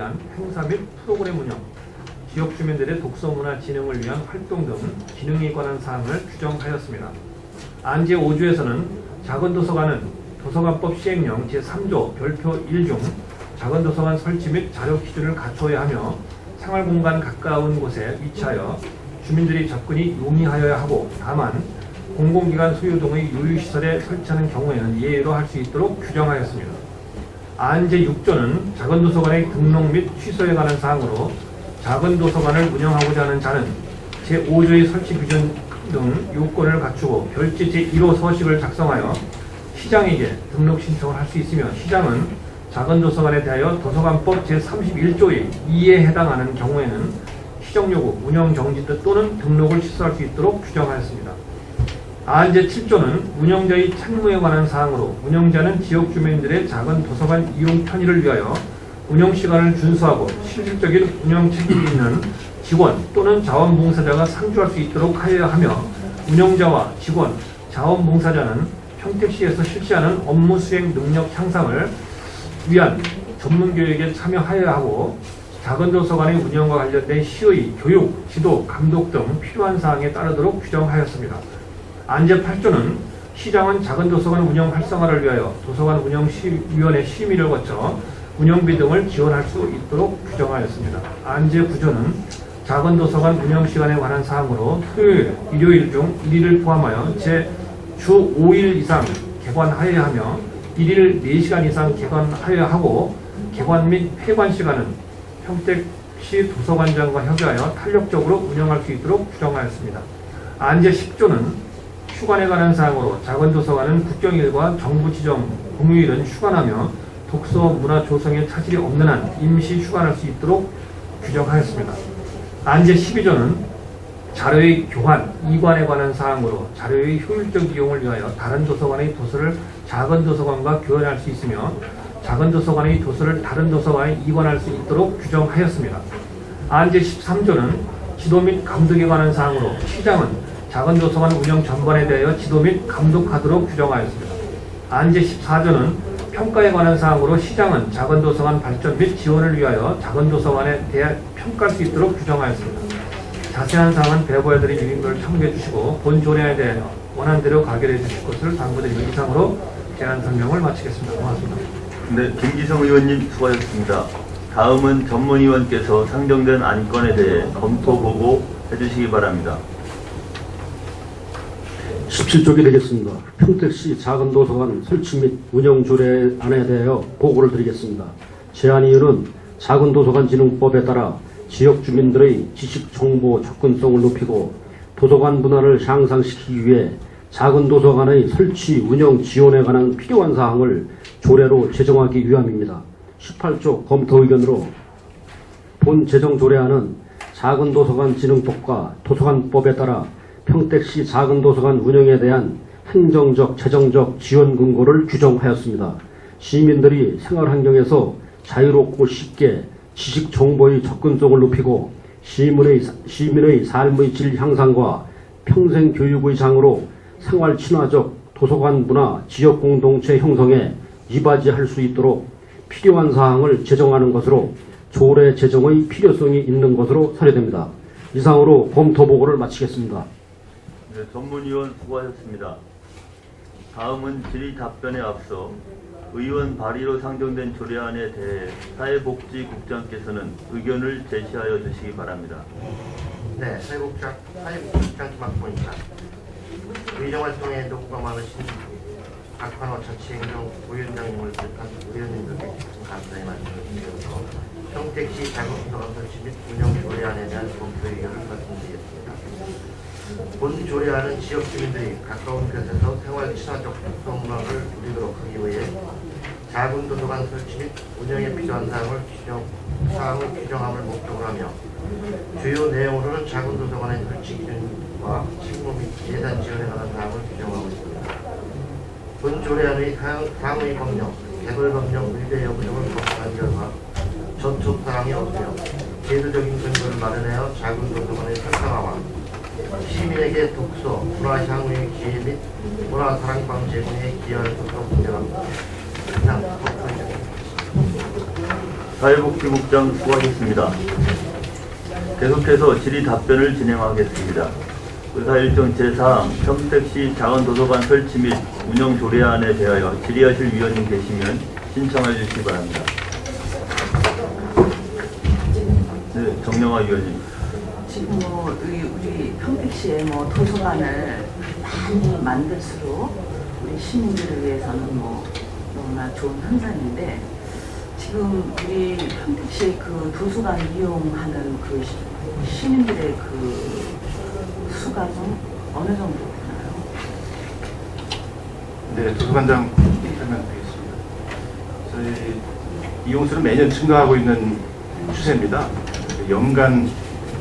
위한 행사 및 프로그램 운영, 지역 주민들의 독서 문화 진흥을 위한 활동 등 기능에 관한 사항을 규정하였습니다. 안제 5조에서는 작은 도서관은 도서관법 시행령 제3조 별표 1중 작은 도서관 설치 및 자료 기준을 갖춰야 하며 생활공간 가까운 곳에 위치하여 주민들이 접근이 용이하여야 하고, 다만 공공기관 소유 등의 유휴시설에 설치하는 경우에는 예외로 할 수 있도록 규정하였습니다. 안제 6조는 작은 도서관의 등록 및 취소에 관한 사항으로 작은 도서관을 운영하고자 하는 자는 제5조의 설치 규정 등 요건을 갖추고 별지 제1호 서식을 작성하여 시장에게 등록 신청을 할 수 있으며, 시장은 작은 도서관에 대하여 도서관법 제31조의 2에 해당하는 경우에는 시정요구, 운영정지 또는 등록을 취소할 수 있도록 규정하였습니다. 안제 7조는 운영자의 책무에 관한 사항으로 운영자는 지역 주민들의 작은 도서관 이용 편의를 위하여 운영시간을 준수하고 실질적인 운영 책임이 있는 직원 또는 자원봉사자가 상주할 수 있도록 하여야 하며, 운영자와 직원, 자원봉사자는 평택시에서 실시하는 업무 수행 능력 향상을 위한 전문교육에 참여하여야 하고, 작은 도서관의 운영과 관련된 시의 교육, 지도, 감독 등 필요한 사항에 따르도록 규정하였습니다. 안제 8조는 시장은 작은 도서관 운영 활성화를 위하여 도서관 운영위원회 심의를 거쳐 운영비 등을 지원할 수 있도록 규정하였습니다. 안제 9조는 작은 도서관 운영시간에 관한 사항으로 토요일, 일요일 중 1일을 포함하여 주 5일 이상 개관하여야 하며 1일 4시간 이상 개관하여야 하고, 개관 및 폐관 시간은 평택시 도서관장과 협의하여 탄력적으로 운영할 수 있도록 규정하였습니다. 안제 10조는 휴관에 관한 사항으로 작은 도서관은 국경일과 정부 지정 공휴일은 휴관하며 독서 문화 조성에 차질이 없는 한 임시 휴관할 수 있도록 규정하였습니다. 안제 12조는 자료의 교환, 이관에 관한 사항으로 자료의 효율적 이용을 위하여 다른 도서관의 도서를 작은 도서관과 교환할 수 있으며 작은 도서관의 도서를 다른 도서관에 이관할 수 있도록 규정하였습니다. 안제 13조는 지도 및 감독에 관한 사항으로 시장은 작은 도서관 운영 전반에 대하여 지도 및 감독하도록 규정하였습니다. 안제 14조는 평가에 관한 사항으로 시장은 작은 도서관 발전 및 지원을 위하여 작은 도서관에 대해 평가할 수 있도록 규정하였습니다. 자세한 사항은 배부해드린 유인글을 참고해 주시고 본 조례에 대해 원안대로 가결해 주실 것을 당부드리며 이상으로 제안 설명을 마치겠습니다. 고맙습니다. 네, 김기성 의원님 수고하셨습니다. 다음은 전문위원께서 상정된 안건에 대해 검토 보고 해주시기 바랍니다. 17쪽이 되겠습니다. 평택시 작은 도서관 설치 및 운영 조례안에 대하여 보고를 드리겠습니다. 제안이유는 작은 도서관 진흥법에 따라 지역 주민들의 지식 정보 접근성을 높이고 도서관 문화를 향상시키기 위해 작은 도서관의 설치 운영 지원에 관한 필요한 사항을 조례로 제정하기 위함입니다. 18조 검토 의견으로 본 제정 조례안은 작은 도서관 진흥법과 도서관법에 따라 평택시 작은 도서관 운영에 대한 행정적, 재정적 지원 근거를 규정하였습니다. 시민들이 생활 환경에서 자유롭고 쉽게 지식 정보의 접근성을 높이고 시민의 삶의 질 향상과 평생 교육의 장으로 생활 친화적 도서관 문화 지역 공동체 형성에 이바지할 수 있도록 필요한 사항을 제정하는 것으로 조례 제정의 필요성이 있는 것으로 사례됩니다. 이상으로 검토 보고를 마치겠습니다. 네, 전문위원 수고하셨습니다. 다음은 질의 답변에 앞서 의원 발의로 상정된 조례안에 대해 사회복지국장께서는 의견을 제시하여 주시기 바랍니다. 네, 사회복지국장 김학곤입니다. 의정활동에 노고가 많으신 박환호 자치행정 부위원장님을 비롯한 의원님들께 감사의 말씀을 드리면서 평택시 작은도서관 설치 및 운영 조례안에 대한 검토 의견을 말씀드리겠습니다. 본 조례안은 지역 주민들이 가까운 곳에서 생활 친화적 독서 문화를 누리도록 하기 위해 작은 도서관 설치 및 운영에 필요한 사항을 규정함을 목적으로 하며 주요 내용으로는 작은 도서관의 설치 기준과 책무 및 예산 지원에 관한 사항을 규정하고 있습니다. 본 조례안의 상의 법령, 개별 법령 의대 여부 등을 검토한 결과 저촉 사항이 없으며 제도적인 근거를 마련하여 작은 도서관의 활성화와 시민에게 독서, 문화 향유의 기회 및 문화 사랑방 제공에 기여할 것으로 분명합니다. 이상 사회복지국장 수고하셨습니다. 계속해서 질의 답변을 진행하겠습니다. 의사일정 제4항 평택시 작은도서관 설치 및 운영 조례안에 대하여 질의하실 위원님 계시면 신청해 주시기 바랍니다. 네, 정영아 위원님. 지금 우리 평택시에 도서관을 많이 만들수록 우리 시민들을 위해서는 너무나 좋은 현상인데, 지금 우리 평택시의 그 도서관 이용하는 그 시민들의 그 수가 좀 어느 정도 되나요? 네, 도서관장 설명드리겠습니다. 저희 이용수는 매년 증가하고 있는 추세입니다. 연간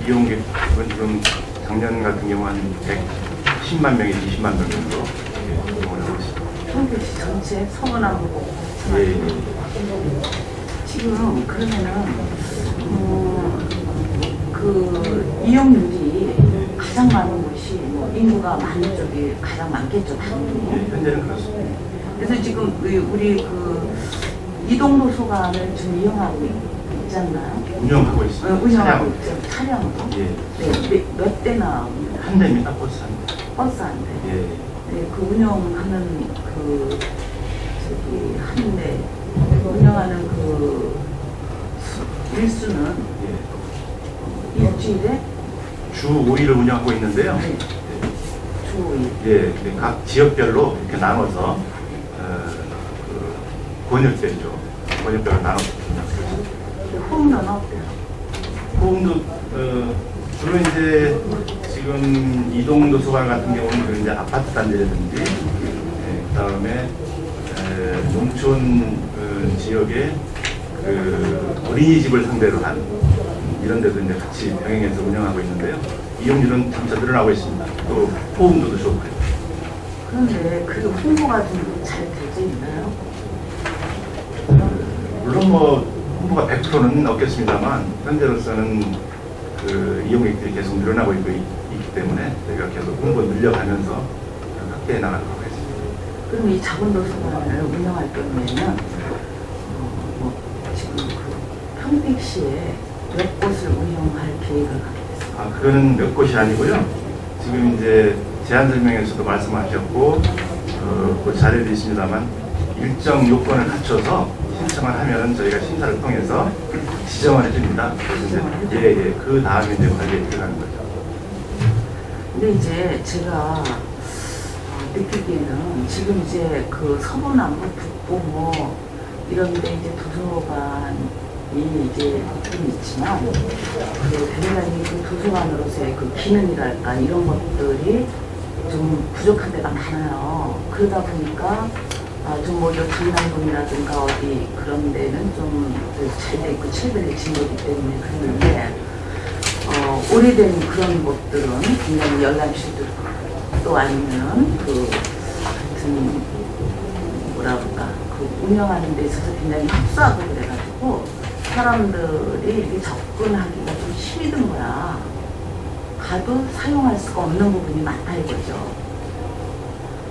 이용객은 지금 작년 같은 경우 한 110만 명에서 20만 명 정도 이용을 하고 있습니다. 평택시 전체 서원하고 예, 지금 그러면은 그 이용률이 가장 많은 곳이 인구가 많은 쪽이 가장 많겠죠, 당연히. 예, 현재는 그렇습니다. 그래서 지금 우리 그 이동도서관을 좀 이용하고 있지 않나요? 운영하고 있습니다. 운영하고 있죠, 차량으로. 예, 네, 몇 대나 한 대입니다. 버스 한 대. 버스 한 대. 예, 네, 그 운영하는 한 대 운영하는 그 일수는 예. 일주일에 주 5일을 운영하고 있는데요. 네, 주 5일. 예, 각 지역별로 이렇게 나눠서 권역대죠. 권역별로 나눠서 운영하고 있습니다. 호응도는 어때요? 호응도 주로 이제 지금 이동도서관 같은 경우는 이제 아파트 단지라든지 그다음에 농촌 지역의 그 어린이집을 상대로 한 이런 데도 이제 같이 병행해서 운영하고 있는데요. 이용률은 점차 늘어나고 있습니다. 또 호응도도 좋고요. 그런데 그 홍보가 좀 잘 되지 있나요? 물론 홍보가 100%는 없겠습니다만 현재로서는 그 이용객들이 계속 늘어나고 있기 때문에 저희가 계속 홍보 늘려가면서 확대해 나가도록 하겠습니다. 그럼 이 작은 도서관을 운영할 경우에는 지금 그 평택시에 몇 곳을 운영할 계획을 갖고 있어요? 그거는 몇 곳이 아니고요. 지금 이제 제안 설명에서도 말씀하셨고 그 자료도 있습니다만 일정 요건을 갖춰서 신청을 하면은 저희가 심사를 통해서 지정을 해줍니다. 그래서 이제 그 다음에 이제 관리에 들어가는 거죠. 근데 이제 제가 느끼기에는 지금 이제 그 서부남부 북부 이런데 이제 도서관이 이제 좀 있지만 그 대단히 그 도서관으로서의 그 기능이랄까 이런 것들이 좀 부족한 데가 많아요. 그러다 보니까 좀 강남동이라든가 어디 그런 데는 좀 잘 돼 있고 최근에 진 거기 때문에 그랬는데 오래된 그런 곳들은 굉장히 열람실도 또 아니면 하여튼 그 운영하는 데 있어서 굉장히 협소하고 그래가지고 사람들이 이렇게 접근하기가 좀 힘이 든 거야. 가도 사용할 수가 없는 부분이 많다 이거죠.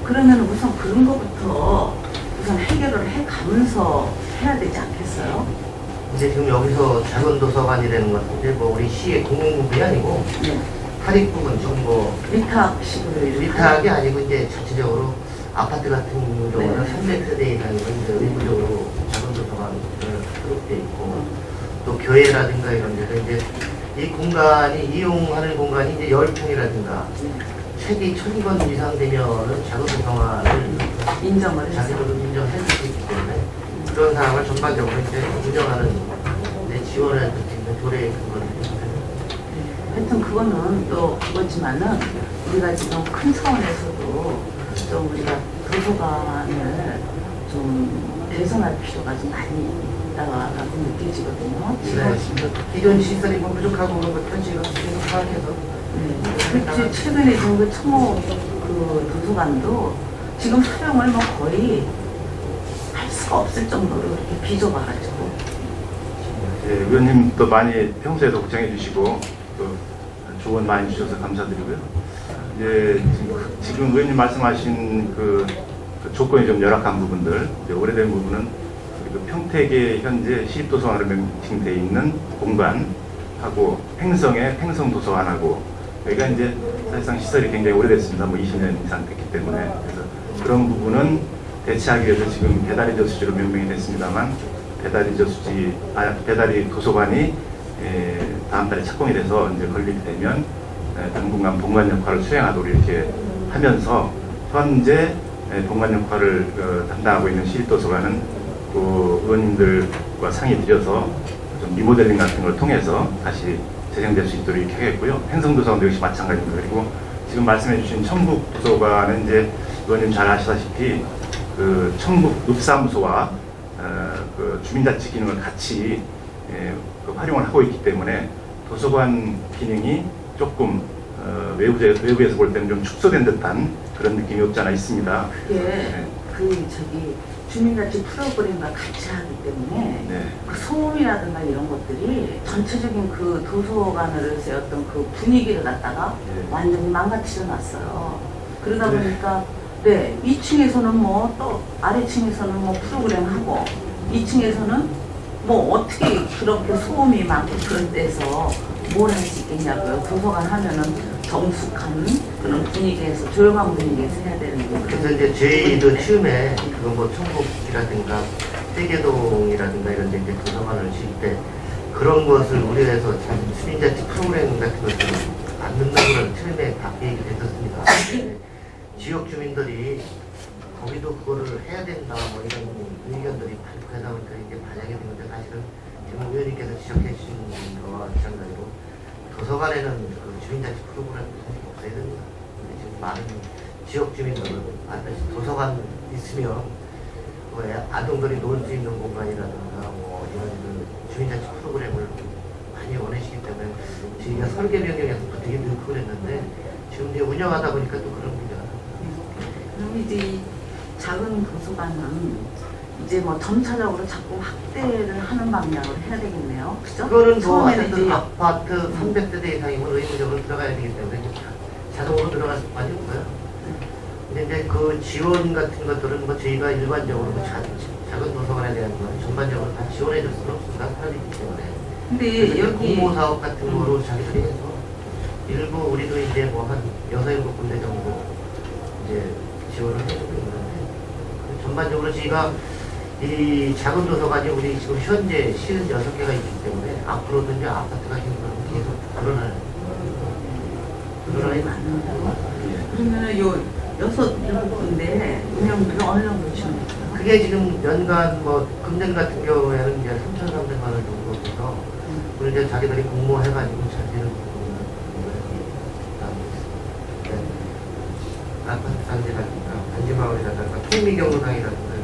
그러면 우선 그런 것부터 우선 해결을 해가면서 해야 되지 않겠어요? 근데 지금 여기서 작은 도서관이라는 것은 이제 우리 시의 공공부분이 아니고 네. 사립 부분 지금 위탁식으로 이렇게 위탁이 아니고 이제 자체적으로 아파트 같은 경우는 네. 300세대 이상이면 이제 의무적으로 작은 도서관을 수록돼 있고 또 교회라든가 이런 데서 이제 이 공간이 이용하는 공간이 이제 10평이라든가 책이 1000권 이상 되면은 작은 도서관을 인정을 해서 자기들도 인정해 줄 수 있기 때문에 그런 사항을 전반적으로 이제 운영하는 데 지원을 할 수 있는 조례의 근거를 하여튼 그거는 또 그거지만은 우리가 지금 큰 차원에서도 좀 우리가 도서관을 좀 개선할 필요가 좀 많이 있다라고 느껴지거든요. 지금 기존 시설이 부족하고 그런 것들은 지금 계속 파악해서 그치, 최근에 지금 그 청호 그 도서관도 지금 사용을 거의 할 수가 없을 정도로 이렇게 비좁아가지고. 예, 의원님도 많이 평소에도 걱정해 주시고 또 조언 많이 주셔서 감사드리고요. 이제 지금 의원님 말씀하신 그 조건이 좀 열악한 부분들, 이제 오래된 부분은 그 평택에 현재 시립도서관으로 명칭되어 있는 공간하고 횡성의 횡성도서관하고 여기가 이제 사실상 시설이 굉장히 오래됐습니다. 뭐 20년 이상 됐기 때문에. 그래서 그런 부분은 대체하기 위해서 지금 배다리 저수지로 명명이 됐습니다만 배다리 도서관이 다음 달에 착공이 돼서 이제 건립이 되면 당분간 본관 역할을 수행하도록 이렇게 하면서 현재 본관 역할을 담당하고 있는 시립도서관은 또 의원님들과 상의 드려서 좀 리모델링 같은 걸 통해서 다시 재생될 수 있도록 이렇게 하겠고요. 횡성도서관도 역시 마찬가지입니다. 그리고 지금 말씀해주신 청북도서관은 이제 의원님 잘 아시다시피 그 청북 읍사무소와 그 주민자치 기능을 같이 그 활용을 하고 있기 때문에 도서관 기능이 조금 외부에서 볼 때는 좀 축소된 듯한 그런 느낌이 없지 않아 있습니다. 그게 주민자치 프로그램과 같이 하기 때문에 네. 그 소음이라든가 이런 것들이 전체적인 그 도서관으로서의 어떤 그 분위기를 갖다가 네. 완전히 망가뜨려 놨어요. 그러다 네. 보니까 2층에서는 뭐 또 아래층에서는 뭐 프로그램 하고 2층에서는 뭐 어떻게 그렇게 소음이 많고 그런 데서 뭘 할 수 있겠냐고요. 도서관 하면은 정숙한 그런 분위기에서 조용한 분위기에서 해야 되는데 그래서 이제 저희도 처음에 뭐 청북이라든가 세계동이라든가 이런 데 이제 도서관을 질 때 그런 것을 우려해서 주민자치 프로그램 같은 것을 만든다고는 처음에 다 얘기를 했었습니다. 지역 주민들이 거기도 그거를 해야 된다 뭐 이런 의견들이 발표하다 보니까 이게 반영이 된 건데 사실은 지금 의원님께서 지적해 주신 거와 마찬가지로 도서관에는 그 주민자치 프로그램이 없어야 됩니다. 근데 지금 많은 지역 주민들은 반드시 도서관 있으면 아동들이 놀 수 있는 공간이라든가 뭐 이런 그 주민자치 프로그램을 많이 원하시기 때문에 저희가 설계 변경에서 되게 노력을 했는데 지금 이제 운영하다 보니까 또 그런 문제가 그럼 이제 이 작은 도서관은 이제 뭐 점차적으로 자꾸 확대를 하는 방향으로 해야 되겠네요. 그죠? 그거는 뭐 처음에는 하여튼 이제 아파트 300세대 이상이면 의무적으로 들어가야 되기 때문에 자동으로 들어갈 수밖에 없고요. 근데 이제 그 지원 같은 것들은 뭐 저희가 일반적으로 작은 도서관에 대한 건 전반적으로 다 지원해 줄 수는 없습니다. 사람이기 때문에. 근데 여기 공모 사업 같은 거로 자기들이 해서 일부 우리도 이제 뭐 한 6-7군데 정도 이제 지원을 해주고 있는데 전반적으로 저희가 이 작은 도서관이 우리 지금 현재 56개가 있기 때문에 앞으로도 이제 아파트가 계속 늘어나요. 맞는다. 그러면은 요 6-7군데 운영비를 어느 정도 주면 될까요? 그게 지금 연간 뭐 금년 같은 경우에는 이제 3,300만 원 정도 돼서 그걸 이제 자기들이 공모해가지고 잘 되는 아파트 단지라든가 단지마을이라든가 통미경로당이라든가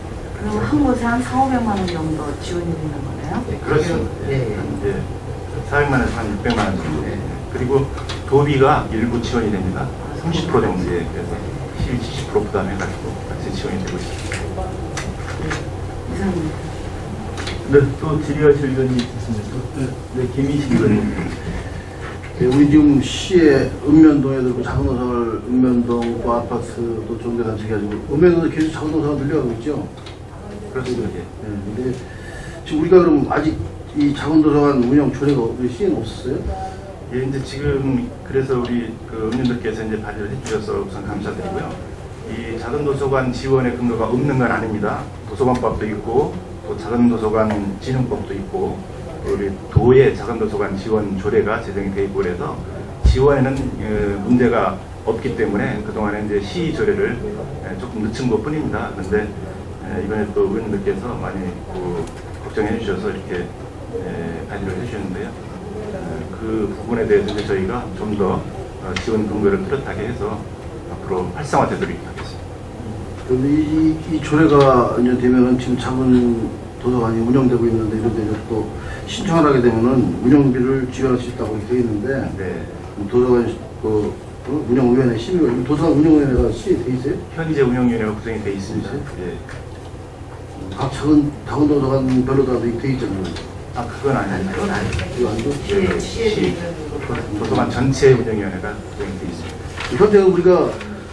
그럼 한 곳에 한 400~500만 원 정도 지원이 되는 거네요? 네, 그렇습니다. 예, 예. 이제 400만에서 한 600만 원 정도. 네. 그리고 도비가 일부 지원이 됩니다. 30% 정도에 그래서 70% 부담해가지고 같이 지원이 되고 있습니다. 이상입니다. 네, 또 질의하실 의원님 있으십니까? 네, 김희식 의원님. 네, 우리 지금 시의 읍면동에 들고 작은 도서관 읍면동 아파트도 종교단체 가지고 읍면동에 계속 작은 도서관 늘려가고 있죠. 그렇습니다. 예. 네, 근데 지금 우리가 그럼 아직 이 작은 도서관 운영 조례가 우리 시에는 없었어요? 예, 이제 지금 그래서 우리 그 의원님들께서 이제 발의를 해주셔서 우선 감사드리고요. 이 작은 도서관 지원의 근거가 없는 건 아닙니다. 도서관법도 있고 또 작은 도서관 진흥법도 있고 또 우리 도의 작은 도서관 지원 조례가 제정이 되어 있고 그래서 지원에는 문제가 없기 때문에 그동안에 이제 시 조례를 조금 늦춘 것 뿐입니다. 그런데 이번에 또 의원님들께서 많이 걱정해 주셔서 이렇게 발의를 해주셨는데요. 그 부분에 대해서 이제 저희가 좀 더 지원 근거를 뚜렷하게 해서 앞으로 활성화되도록 하겠습니다. 그런데 이 조례가 이제 되면은 지금 작은 도서관이 운영되고 있는데 이런 데 또 신청을 하게 되면은 운영비를 지원할 수 있다고 이렇게 되어 있는데 네. 도서관 그 운영위원회 심의가 도서관 운영위원회가 시에 돼 있어요? 현재 운영위원회가 구성이 되어 있습니다. 예. 각 작은 도서관별로 다 돼 있잖아요. 아, 그건 아닙니다. 그건 아니죠. 이거 아니죠? 예, 시에 시 있는 도서관 전체 운영위원회가 구성이 되어 있습니다. 현재 우리가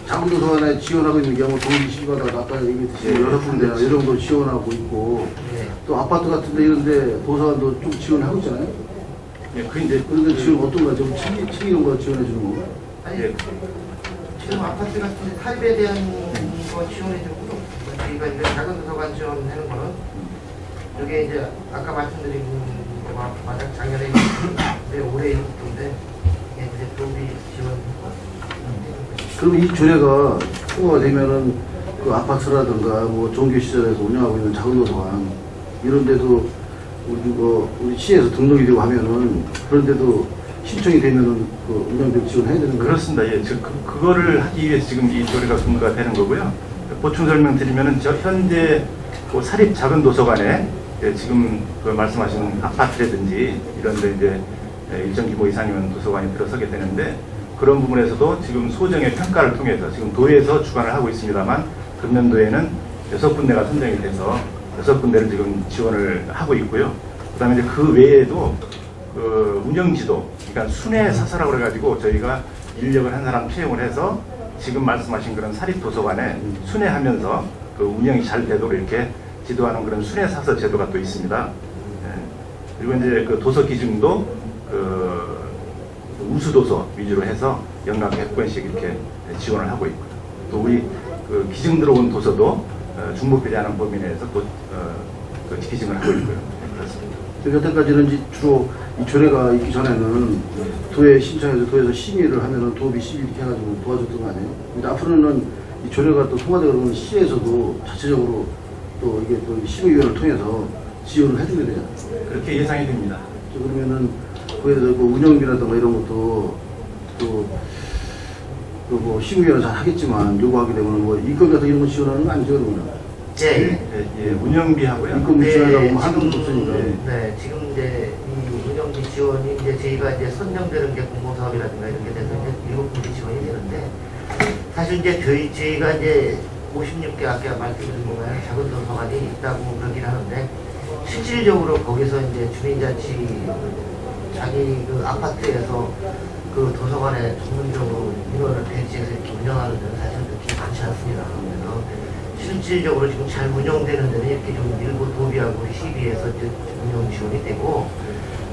작은 도서관에 지원하고 있는 경우 동기 시집하다가 아까 얘기했듯이 네, 여러 군데 이 정도 지원하고 있고 네. 또 아파트 같은데 이런데 도서관도 좀 지원하고 있잖아요. 예, 그 이제 그런데 지금 어떤 거 좀 책이 이런 거 지원해 주는 건가? 아니, 예, 지금 아파트 같은 데 사립에 대한 거 지원해주고 저희가 이제 작은 도서관 지원하는 거는 이게 이제 아까 말씀드린 거 만약 작년에 있는데 올해 있는데 이게 이제 도비 지원. 그럼 이 조례가 통과가 되면은 그 아파트라든가 뭐 종교시설에서 운영하고 있는 작은 도서관 이런 데도 우리 시에서 등록이 되고 하면은 그런데도 신청이 되면은 그 운영비 지원해야 되는 거예요? 그렇습니다. 예, 즉 그거를 하기 위해서 지금 이 조례가 통과가 되는 거고요. 보충 설명드리면은 저 현재 그 사립 작은 도서관에 예, 지금 그 말씀하신 아파트라든지 이런데 이제 일정 규모 이상이면 도서관이 들어서게 되는데 그런 부분에서도 지금 소정의 평가를 통해서 지금 도에서 주관을 하고 있습니다만 금년도에는 6군데가 선정이 돼서 6군데를 지금 지원을 하고 있고요. 그다음에 이제 그 외에도 그 운영지도, 그러니까 순회 사서라고 그래가지고 저희가 인력을 한 사람 채용을 해서 지금 말씀하신 그런 사립 도서관에 순회하면서 그 운영이 잘 되도록 이렇게 지도하는 그런 순회 사서 제도가 또 있습니다. 예. 그리고 이제 그 도서 기준도 그 우수 도서 위주로 해서 연간 100권씩 이렇게 지원을 하고 있고요. 또 우리 그 기증 들어온 도서도 중복비례하는 범위 내에서 또 그 기증을 하고 있고요. 네, 그렇습니다. 여태까지는 이제 주로 이 조례가 있기 전에는 도에 신청해서 도에서 심의를 하면은 도비 심의 이렇게 해가지고 도와줬던 거 아니에요? 근데 앞으로는 이 조례가 또 통과되고 그러면 시에서도 자체적으로 또 이게 또 심의위원을 통해서 지원을 해주게 되잖아요. 그렇게 예상이 됩니다. 그러면은 거기에 대해서 그 운영비라든가 이런 것도 뭐 심의위원은 잘 하겠지만 요구하게 되면 뭐 인건 같은 이런 거 지원하는 거 아니죠, 그러면? 네. 예, 운영비하고요. 인건비 네, 지원하고 뭐 지금, 하는 거 없으니까. 네, 지금 이제 이 운영비 지원이 이제 저희가 이제 선정되는 게 공모사업이라든가 이렇게 돼서 이제 7군데 지원이 되는데 사실 이제 저희가 이제 56개 아까 말씀드린 거가요 작은 도서관이 있다고 그러긴 하는데 실질적으로 거기서 이제 주민자치 자기 그 아파트에서 그 도서관에 전문적으로 인원을 배치해서 이렇게 운영하는 데는 사실 그렇게 많지 않습니다. 그래서 실질적으로 지금 잘 운영되는 데는 이렇게 좀 일부 도비하고 시비에서 이제 운영 지원이 되고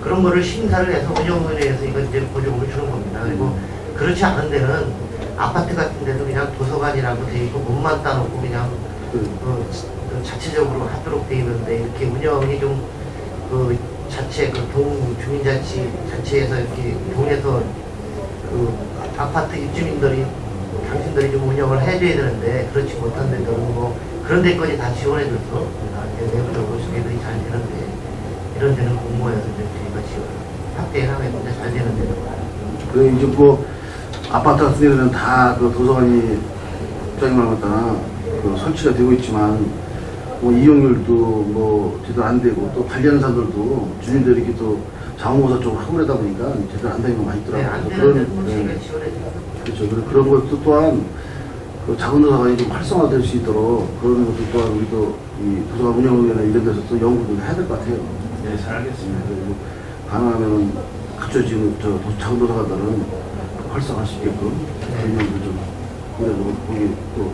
그런 거를 심사를 해서 운영위원회에서 이거 이제 보조금을 주는 겁니다. 그리고 그렇지 않은 데는 아파트 같은 데도 그냥 도서관이라고 돼 있고 문만 따놓고 그냥 그 자체적으로 하도록 돼 있는데 이렇게 운영이 좀 그 자체 그 동 주민자치 자체에서 이렇게 동에서 그 아파트 입주민들이 당신들이 좀 운영을 해줘야 되는데 그렇지 못한 데들은 뭐 그런 데까지 다 지원해줘서 내부적으로 저희들이 잘 되는데 이런 데는 공모해서 이제 저희가 지원 확대하면 잘 되는 데도 많아요. 그래 이제 뭐 아파트 같은 데는 다 그 도서관이 입장만 갖다 그 설치가 되고 있지만 뭐 이용률도 뭐 제대로 안 되고 또 관리하는 사람들도 주민들이 이렇게 또 자원공사 쪽으로 하고 그러다 보니까 제대로 안 되는 거 많이 있더라고요. 네, 안 그런, 되는 데는 네. 저희가 지원해줘요. 그렇죠. 그런 것도 또한 그 작은 도서관이 좀 활성화될 수 있도록 그런 것도 또한 우리도 이 도서관 운영위원회 이런 데서 또 연구도 해야 될 것 같아요. 네, 잘 알겠습니다. 그리고 가능하면 각종 지금 작은 도서관들은 활성화할 수 있게끔 그런 연구도 좀 그래도 거기 또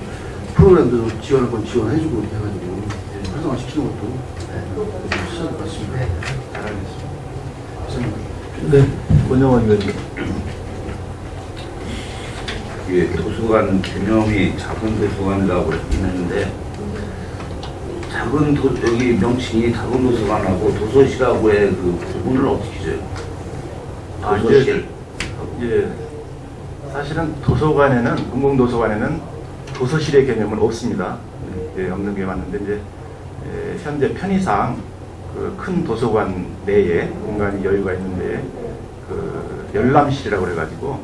프로그램도 좀 지원할 건 지원해주고 이렇게 해가지고 활성화시키는 것도 시작할 것 같습니다. 네. 잘 알겠습니다. 네, 권영원 의원님. 예, 도서관 개념이 작은 도서관이라고 있는데 여기 명칭이 작은 도서관하고 도서실하고의 그 구분을 어떻게 줘요? 도서실. 예, 사실은 도서관에는 공공도서관에는 도서실의 개념은 없습니다. 예, 없는 게 맞는데 이제 현재 편의상 그 큰 도서관 내에 공간이 여유가 있는데 그 열람실이라고 그래가지고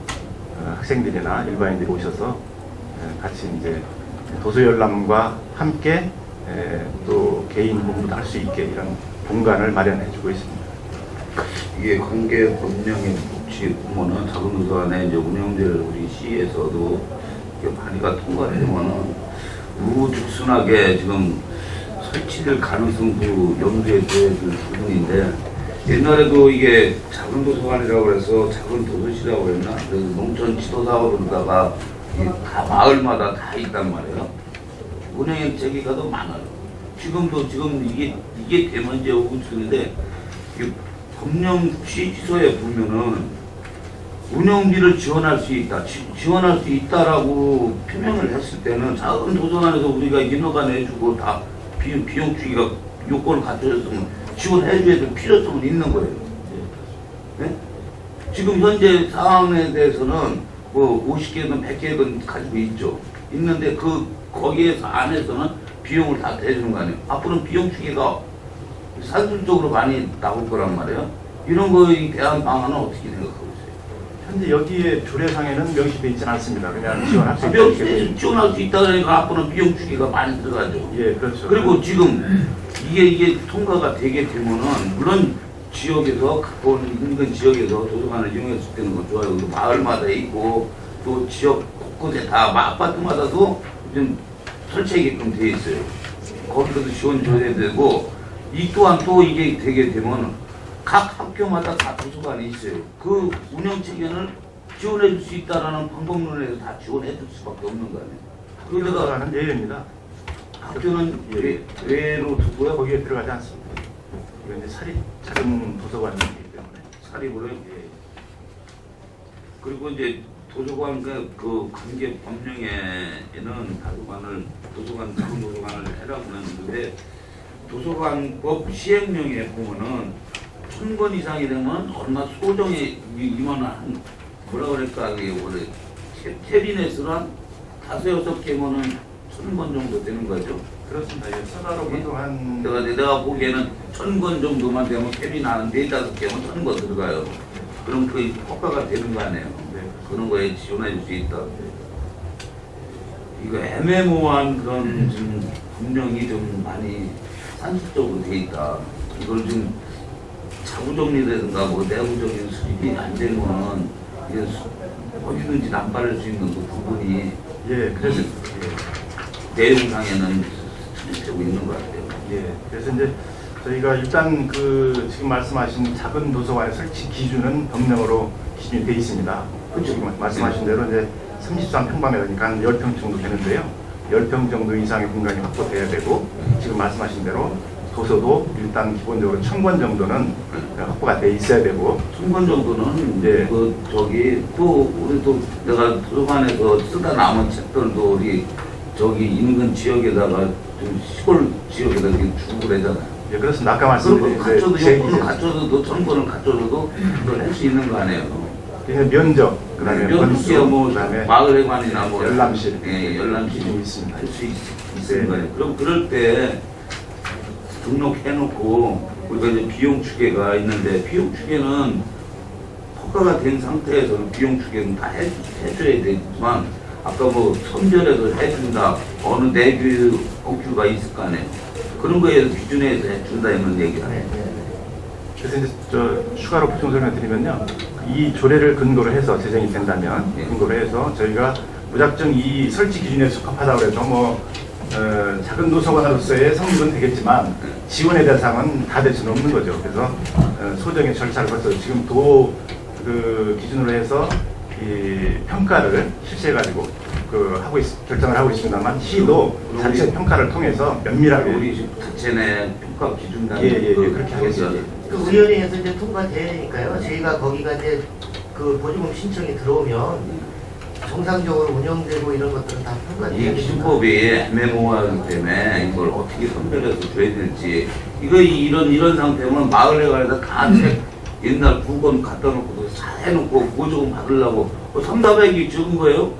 학생들이나 일반인들이 오셔서 같이 이제 도서 열람과 함께 또 개인 공부도 할 수 있게 이런 공간을 마련해주고 있습니다. 이게 관계 법령의 복지 공모는 작은 도서관에 이제 운영될 우리 시에서도 이게 많이가 통과되면은 우후죽순하게 지금 설치될 가능성도 염두에 둬야 될 부분인데 옛날에도 이게 작은 도서관이라고 해서 작은 도서실이라고 했나? 그래서 농촌 지도사업으로다가 다 마을마다 다 있단 말이에요. 운영의 재개가 더 많아요. 지금 이게 대문제 우측인데 법령 취지서에 보면은 운영비를 지원할 수 있다. 지원할 수 있다라고 표명을 했을 때는 작은 도서관에서 우리가 인허가 내주고 다 비용 주기가 요건을 갖춰줬으면 지원해줘야 될 필요성은 있는 거예요. 네? 지금 현재 상황에 대해서는 뭐 50개든 100개든 가지고 있죠. 있는데 거기에서 안에서는 비용을 다 대주는 거 아니에요. 앞으로는 비용 주기가 산술적으로 많이 나올 거란 말이에요. 이런 거에 대한 방안은 어떻게 생각하고 있어요? 현재 여기에 조례상에는 명시되어 있지는 않습니다. 그냥 지원할 수 있다. 명시에 지원할 수 있다 그러니까 앞으로는 비용 주기가 많이 들어가죠. 예, 그렇죠. 그리고 지금 이게 통과가 되게 되면은 물론 지역에서 가까운 인근 지역에서 도서관을 이용했을 때는 건 좋아요. 또 마을마다 있고 또 지역 곳곳에 다 아파트마다도 좀 설치하게끔 돼 있어요. 거기서도 지원 줘야 되고 이 또한 또 이게 되게 되면 각 학교마다 다 도서관이 있어요. 그 운영 체계를 지원해 줄 수 있다라는 방법론에서 다 지원해 줄 수밖에 없는 거 아니에요. 그러다가 그러다가는 예외입니다. 학교는 예. 외로 두고요. 거기에 들어가지 않습니다. 이건 이제 작은 도서관이기 때문에. 사립으로 예. 그리고 이제 도서관 그 관계 법령에는 도서관 작은 도서관을 해라고 하는데 도서관법 시행령에 보면은 1000권 이상이 되면 얼마 소정에 이만한 뭐라 그럴까 이게 원래 캐비넷을 한 5-6개면은 1000권 정도 되는 거죠. 그렇습니다. 예, 서다로 보통 한 내가 보기에는 1000권 정도만 되면 캐비넷 한 4-5개면 1000권 들어가요. 그럼 그 효과가 되는 거 아니에요. 네. 그런 거에 지원해 줄 수 있다. 이거 애매모호한 그런 좀 법령이 좀 많이 산술적으로 돼 있다. 이걸 좀 자구 정리라든가 뭐 내부적인 수립이 안 되면 이게 어디든지 남발할 수 있는 그 부분이 예, 그래서 내용상에는 되고 있는 것 같아요. 예, 그래서 이제 저희가 일단 그 지금 말씀하신 작은 도서관 설치 기준은 법령으로 기준이 되어 있습니다. 지금 말씀하신 대로 이제 33평방미터니까 한 10평 정도 되는데요. 10평 정도 이상의 공간이 확보돼야 되고 지금 말씀하신 대로 도서도 일단 기본적으로 1000권 정도는 확보가 돼 있어야 되고 1000권 정도는 예. 또 우리 또 내가 도서관에서 쓰다 남은 책들도 우리 인근 지역에다가 좀 시골 지역에다 이렇게 주고 그러잖아요. 예, 그렇습니다. 아까 그리고 말씀드린 요건을 갖춰줘도 1000권을 갖춰줘도 그걸 할 수 있는 거 아니에요. 면적, 그다음에 건수, 뭐 그다음에 마을회관이나 뭐 열람실, 예, 열람실이 좀 있습니다. 할 수 있는 네. 거예요. 그럼 그럴 때 등록해놓고 우리가 이제 비용 추계가 있는데 비용 추계는 허가가 된 상태에서는 비용 추계는 다 해줘야 되지만 아까 뭐 선별해서 해준다 어느 내규 법규가 있을 거 아니에요. 그런 거에 기준에서 해준다 이런 얘기가 네, 네. 그래서 이제 추가로 보충 설명드리면요. 이 조례를 근거로 해서 제정이 된다면 네. 근거로 해서 저희가 무작정 이 설치 기준에 적합하다고 해서 뭐 작은 도서관으로서의 성립은 되겠지만 지원의 대상은 다 될 수는 없는 거죠. 그래서 소정의 절차를 거쳐 지금 그 기준으로 해서 이 평가를 실시해가지고 결정을 하고 있습니다만 시도 자체 평가를 통해서 면밀하게 우리 자체 내 평가 기준단 예, 그렇게 하고 있습니다. 그 의원회에서 이제 통과되니까요. 저희가 거기가 이제 그 보조금 신청이 들어오면 정상적으로 운영되고 이런 것들은 다 이 통과돼야 기준법이 애매모호하기 때문에 이걸 어떻게 선별해서 줘야 될지 이런 상태면 마을에 가서 다 책 옛날 부건 갖다 놓고 다 해놓고 보조금 받으려고 3,400이 적은 거예요?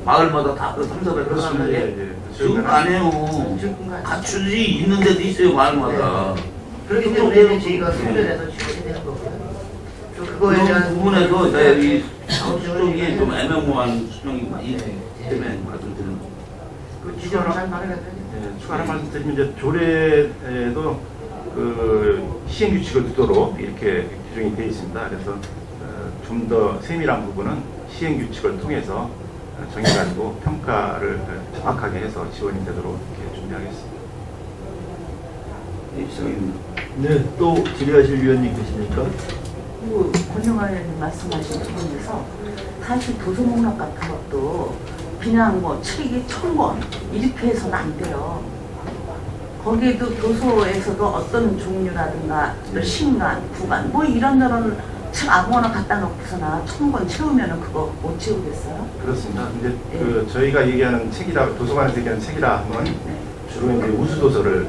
마을마다 다 3,400 그렇습니다. 하는데 예. 적은 거 아니에요. 갖추지 있는 데도 있어요 마을마다. 그렇기 때문에 이제 저희가 선별해서 지원이 되는 거고요. 또 그거에 그런 대한 부분에서 이 수정이 수정이 좀 애매모호한 수정이 많이 있기 때문에 말씀드리는 거예요. 그 기준을 잘 마련해서 예, 추가로 말씀드리면 이제 조례에도 그 시행 규칙을 두도록 이렇게 규정이 되어 있습니다. 그래서 좀 더 세밀한 부분은 시행 규칙을 통해서 정해가지고 평가를 정확하게 해서 지원이 되도록 이렇게 준비하겠습니다. 입장입니다. 네, 또 질의하실 위원님 계십니까? 그 권영아 의원님 말씀하신 부분에서 사실 도서목록 같은 것도 그냥 뭐 책이 1000권 이렇게 해서는 안 돼요. 거기에도 도서에서도 어떤 종류라든가 또 신간, 구간 뭐 이런저런 책 아무거나 갖다 놓고서나 1000권 채우면은 그거 못 채우겠어요? 그렇습니다. 근데 그 저희가 얘기하는 책이라 도서관에서 얘기하는 책이라 하면 네. 주로 이제 우수 도서를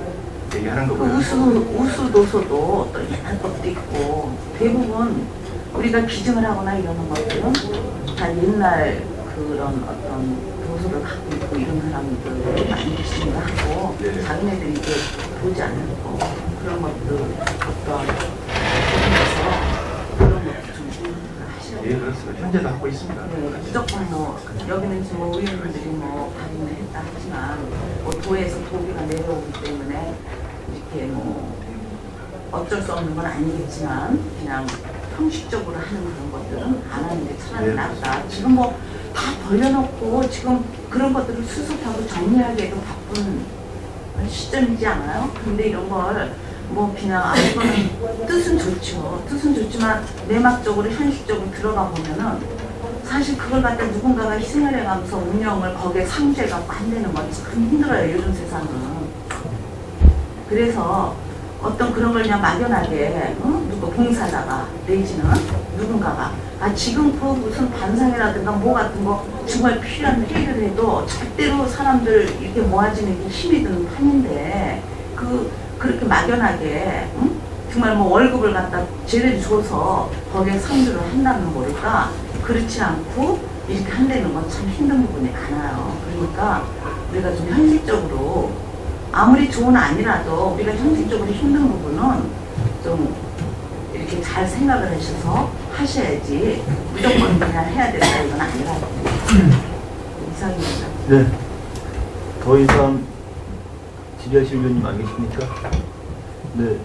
얘기하는 그 거고요. 우수 도서도 또 옛날 것도 있고 대부분 우리가 기증을 하거나 이러는 것들은 다 옛날 그런 어떤 도서를 갖고 있고 이런 사람들이 많이 기증을 하고 네. 자기네들이 이제 보지 않고 그런 것들 어떤 그런 것도 좀 하시는 예, 그렇습니다. 현재도 하고 있습니다. 네, 무조건 뭐 여기는 지금 뭐 의원님들이 뭐 발의는 했다 하지만 뭐 도에서 도비가 내려오기 때문에 이렇게 뭐 어쩔 수 없는 건 아니겠지만 그냥 형식적으로 하는 그런 것들은 안 하는 게 차라리 네, 낫다. 지금 뭐 다 벌려놓고 지금 그런 것들을 수습하고 정리하기에도 바쁜 시점이지 않아요? 근데 이런 걸 뭐 그냥 이거는 뜻은 좋죠. 뜻은 좋지만 내막적으로 현실적으로 들어가 보면은 사실 그걸 갖다 누군가가 희생을 해가면서 운영을 거기에 상주해갖고 한다는 건 참 힘들어요. 요즘 세상은. 그래서 어떤 그런 걸 그냥 막연하게 누구 봉사자가 내지는 누군가가 지금 그 무슨 반상이라든가 뭐 같은 거 정말 필요한 회의를 해도 절대로 사람들 이렇게 모아지는 게 힘이 드는 판인데 그렇게 막연하게 정말 뭐 월급을 갖다 제대로 줘서 거기에 상주를 한다는 거니까 그렇지 않고 이렇게 한다는 건 참 힘든 부분이 많아요. 그러니까 우리가 좀 현실적으로 아무리 좋은 아니라도 우리가 현실적으로 힘든 부분은 좀 이렇게 잘 생각을 하셔서 하셔야지 무조건 그냥 해야 된다 이건 아니라고. 이상입니다. 네. 더 이상 질의하실 위원님 안 계십니까? 네.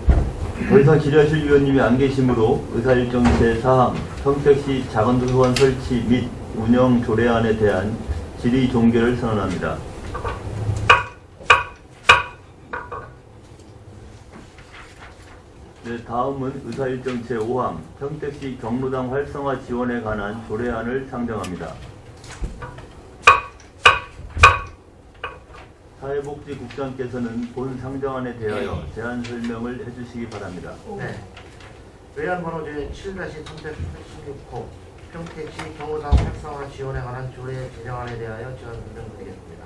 더 이상 질의하실 위원님이 안 계시므로 의사일정 제4항 평택시 작은도서관 설치 및 운영 조례안에 대한 질의 종결을 선언합니다. 네, 다음은 의사일정 제5항 평택시 경로당 활성화 지원에 관한 조례안을 상정합니다. 사회복지국장께서는 본 상정안에 대하여 제안 설명을 해주시기 바랍니다. 네. 의안 번호 제7-386호 평택시 경로당 활성화 지원에 관한 조례 제정안에 대하여 제안 설명드리겠습니다.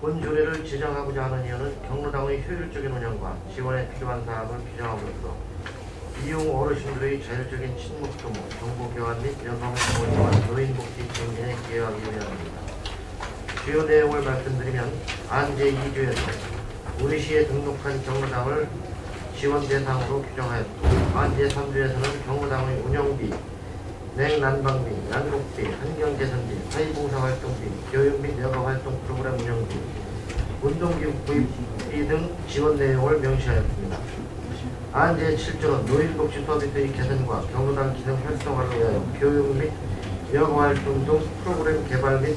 본 조례를 제정하고자 하는 이유는 경로당의 효율적인 운영과 지원에 필요한 사항을 규정함으로써 이용 어르신들의 자율적인 친목도모, 정보교환 및 여성보호와 노인복지 증진에 기여하기 위함입니다. 주요 내용을 말씀드리면 안 제2조에서 우리 시에 등록한 경로당을 지원 대상으로 규정하였고 안 제3조에서는 경로당의 운영비, 냉난방비, 양육비, 환경개선비, 사회봉사활동비, 교육 및 여가활동 프로그램 운영비, 운동기구 구입비 등 지원 내용을 명시하였습니다. 안 제7조는 노인복지 서비스의 개선과 경로당 기능 활성화를 위하여 교육 및 여가활동 등 프로그램 개발 및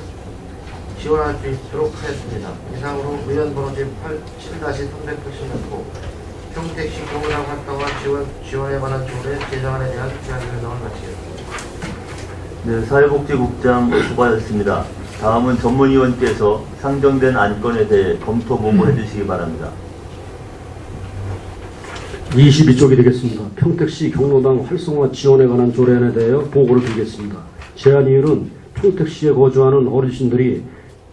지원할 수 있도록 하였습니다. 이상으로 의원 번호 제7-386호 평택시 경로당 활성화 지원에 관한 조례 제정안에 대한 제안 설명을 마치겠습니다. 네, 사회복지국장 수고하셨습니다. 다음은 전문위원께서 상정된 안건에 대해 검토 보고해 주시기 바랍니다. 22쪽이 되겠습니다. 평택시 경로당 활성화 지원에 관한 조례안에 대하여 보고를 드리겠습니다. 제안 이유는 평택시에 거주하는 어르신들이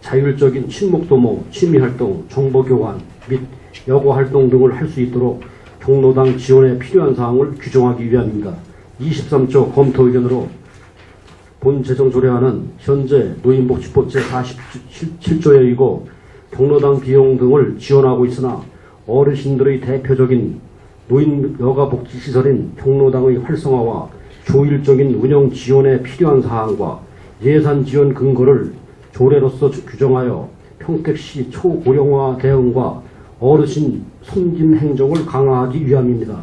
자율적인 친목도모, 취미활동, 정보교환 및 여가활동 등을 할 수 있도록 경로당 지원에 필요한 사항을 규정하기 위함입니다. 23조 검토 의견으로 본 제정조례안은 현재 노인복지법 제47조에 의거 경로당 비용 등을 지원하고 있으나 어르신들의 대표적인 노인 여가복지시설인 경로당의 활성화와 조율적인 운영 지원에 필요한 사항과 예산 지원 근거를 조례로서 규정하여 평택시 초고령화 대응과 어르신 선진 행정을 강화하기 위함입니다.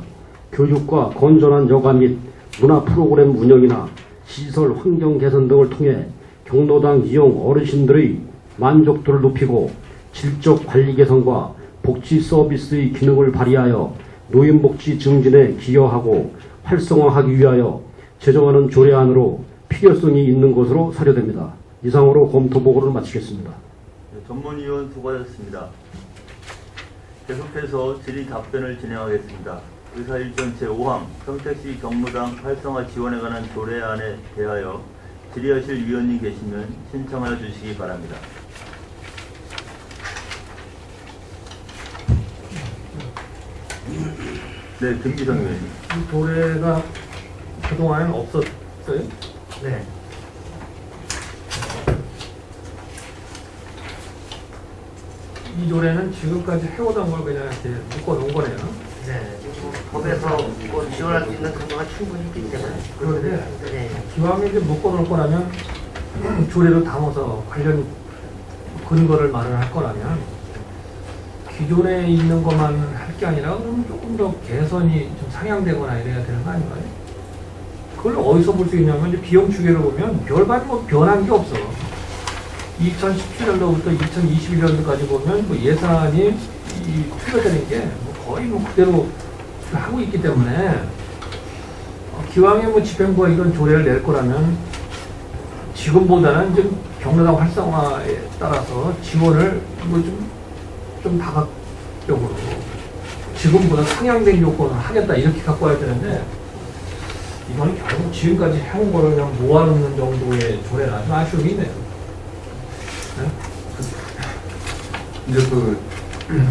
교육과 건전한 여가 및 문화 프로그램 운영이나 시설 환경 개선 등을 통해 경로당 이용 어르신들의 만족도를 높이고 질적 관리 개선과 복지 서비스의 기능을 발휘하여 노인복지 증진에 기여하고 활성화하기 위하여 제정하는 조례안으로 필요성이 있는 것으로 사료됩니다. 이상으로 검토 보고를 마치겠습니다. 네, 전문위원 수고하셨습니다. 계속해서 질의 답변을 진행하겠습니다. 의사일정 제5항 평택시 경무당 활성화 지원에 관한 조례안에 대하여 질의하실 위원님 계시면 신청하여 주시기 바랍니다. 네, 김기성 의원님. 이 조례가 그동안은 없었어요? 네. 이 조례는 지금까지 해오던 걸 그냥 이렇게 묶어놓은 거네요. 네. 지금 법에서 뭐 지원할 수 있는 정도가 충분히 있기 때문에. 그런데 네. 기왕에 이제 묶어놓을 거라면 조례로 담아서 관련 근거를 마련할 거라면 기존에 있는 것만 할 게 아니라 조금 더 개선이 좀 상향되거나 이래야 되는 거 아닌가요? 그걸 어디서 볼 수 있냐면 이제 비용 추계를 보면 별반 뭐 변한 게 없어. 2017년도부터 2021년도까지 보면 뭐 예산이 투여되는 게 뭐 거의 뭐 그대로 하고 있기 때문에 기왕에 뭐 집행부가 이런 조례를 낼 거라면 지금보다는 좀 경로당 활성화에 따라서 지원을 뭐 좀 다각적으로 지금보다 상향된 요건을 하겠다 이렇게 갖고 와야 되는데 이거는 결국 지금까지 해온 거를 그냥 모아놓는 정도의 조례라 좀 아쉬움이 있네요. 네? 이제 그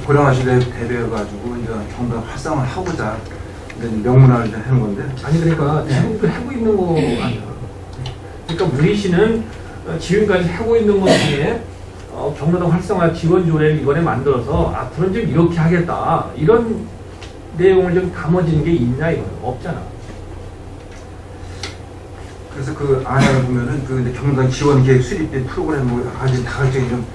고령화 시대에 대비해가지고 이제 경로당 활성화를 하고자 이제 명문화를 이제 하는 건데. 아니 그러니까 지금 하고 있는 거 아니야. 그러니까 우리시는 지금까지 하고 있는 것 중에 경로당 활성화 지원 조례를 이번에 만들어서 앞으로는 좀 이렇게 하겠다 이런 내용을 좀 담아지는 게 있냐 이거 없잖아. 그래서 그 안에 보면은 그 이제 경로당 지원 계획 수립된 프로그램을 아주 다각적인 좀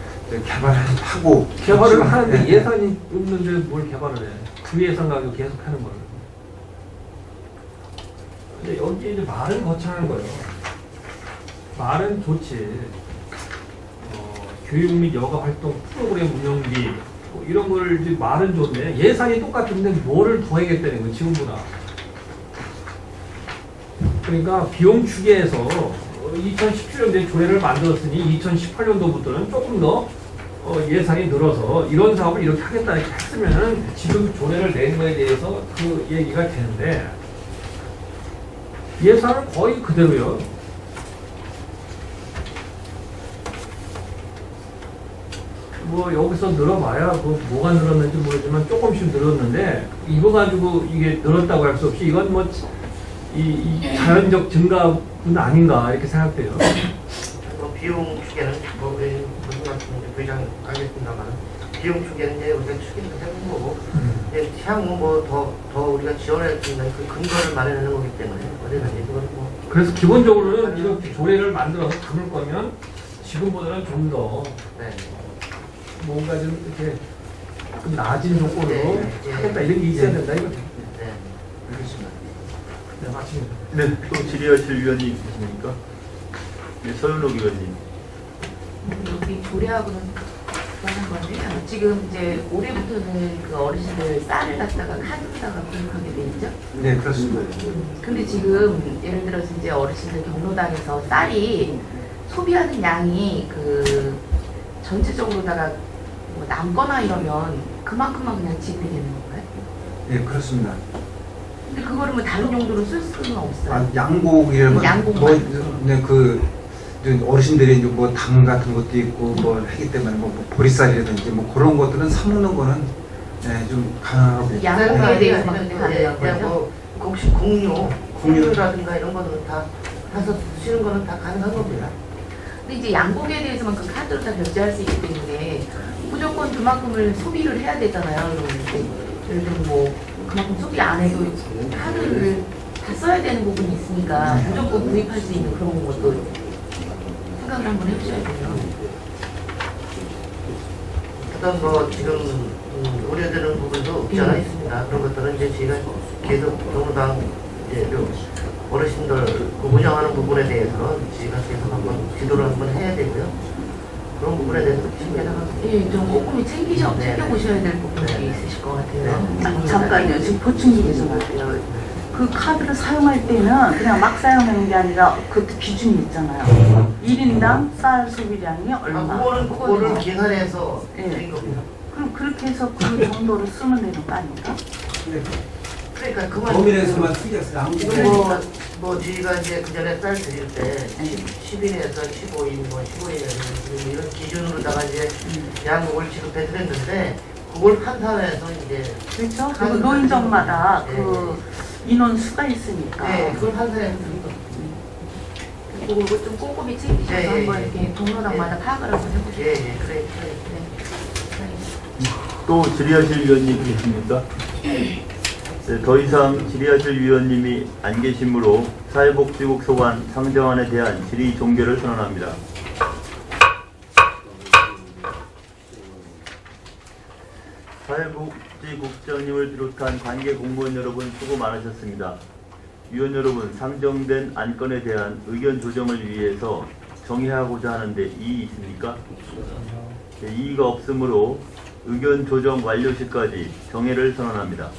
개발하고. 개발을 하는데 네. 예산이 없는데 뭘 개발을 해? 그 예산 가지고 계속 하는 거예요. 근데 여기 이제 말은 거창한 거예요. 말은 좋지. 교육 및 여가 활동 프로그램 운영비 뭐 이런 걸 이제 말은 좋은데 예산이 똑같은데 뭐를 더해야겠다는 거 지금보다. 그러니까 비용 추계에서 2017년도에 조례를 만들었으니 2018년도부터는 조금 더 예산이 늘어서 이런 사업을 이렇게 하겠다 이렇게 했으면 지금 조례를 낸 거에 대해서 그 얘기가 되는데 예산은 거의 그대로요. 뭐 여기서 늘어봐야 뭐가 늘었는지 모르지만 조금씩 늘었는데 이거 가지고 이게 늘었다고 할 수 없이 이건 뭐 이 자연적 증가는 아닌가 이렇게 생각돼요. 비용 추계는 뭐 무슨 말씀인지 부장 알겠습니다만 비용 추계는 이제 우리가 추계를 해본 거고 이제 향후 뭐 더 우리가 지원할 수 있는 그 근거를 마련하는 거기 때문에 어디든지 그건 뭐 그래서 기본적으로는 이렇게 조례를 만들어서 담을 거면 지금보다는 좀 더 네. 뭔가 좀 이렇게 좀 낮은 조건으로 네. 하겠다 이런 게 있어야 된다 이거죠. 네. 알겠습니다. 네, 맞습니다. 네, 또 질의하실 위원님 계십니까? 네, 서윤옥 의원님. 여기 조례하고는 하는 건데요. 지금 이제 올해부터는 그 어르신들 쌀을 갖다가 카드로다가 구입하게 돼 있죠. 네, 그렇습니다. 근데 지금 예를 들어서 이제 어르신들 경로당에서 쌀이 소비하는 양이 그 전체적으로다가 뭐 남거나 이러면 그만큼만 그냥 지급이 되는 건가요? 네, 그렇습니다. 근데 그거를 뭐 다른 용도로 쓸 수는 없어요. 아, 양곡이라면 양곡만. 뭐, 네, 그 이제 어르신들이 이제 뭐 당 같은 것도 있고 뭐 하기 때문에 뭐 보리쌀이라든지 뭐 그런 것들은 사 먹는 거는 네, 좀 가능하고. 양곡에 대해서만 근데 네, 가능한 거죠? 뭐 혹시 공유라든가 이런 거는 다 사서 드시는 거는 다 가능한 겁니다. 근데 이제 양곡에 대해서만 그 카드로 다 결제할 수 있기 때문에 무조건 그만큼을 소비를 해야 되잖아요. 예를 들면 뭐 그만큼 소비 안 해도 카드를 다 써야 되는 부분이 있으니까 무조건 구입할 수 있는 그런 것도 생각을 한번 해주셔야 돼요. 어떤 뭐 지금 우려되는 부분도 없지 않아 있습니다. 그런 것들은 이제 저희가 계속 경로당 이제 어르신들 그 운영하는 부분에 대해서 저희가 계속 한번 지도를 한번 해야 되고요. 그런 부분에 대해서 챙겨나가서 예, 좀 꼼꼼히 챙겨보셔야 될 부분이 네. 있으실 것 같아요. 네. 잠깐요. 지금 보충 좀 해서 갈게요. 그 카드를 사용할 때는 그냥 막 사용하는 게 아니라 그것도 기준이 있잖아요. 1인당 쌀 소비량이 얼마. 그거를 계산해서 예. 드린 겁니다. 그럼 그렇게 해서 그 정도로 쓰면 되는 거 아닌가? 그러니까 그만 범위에서만 틀렸어요. 아무튼 뭐 저희가 이제 그 전에 쌀 드릴 때 10인에서 15인, 뭐 15인에서 이런 기준으로다가 이제 양목을 지급해 드렸는데 그걸 환산해서 이제 그렇죠? 그 노인정마다 그 인원 수가 있으니까. 네, 그걸 환산해서 드린 겁니다. 그거 좀 꼼꼼히 챙기셔서 예, 예, 한번 예. 이렇게 동료당마다 파악을 한번 해보세요. 예, 예, 그래. 또 질의하실 위원님 계십니까? 네, 더 이상 질의하실 위원님이 안 계시므로 사회복지국 소관 상정안에 대한 질의 종결을 선언합니다. 사회복지국장님을 비롯한 관계 공무원 여러분 수고 많으셨습니다. 위원 여러분, 상정된 안건에 대한 의견 조정을 위해서 정의하고자 하는데 이의 있습니까? 네, 이의가 없으므로 의견 조정 완료 시까지 정회를 선언합니다.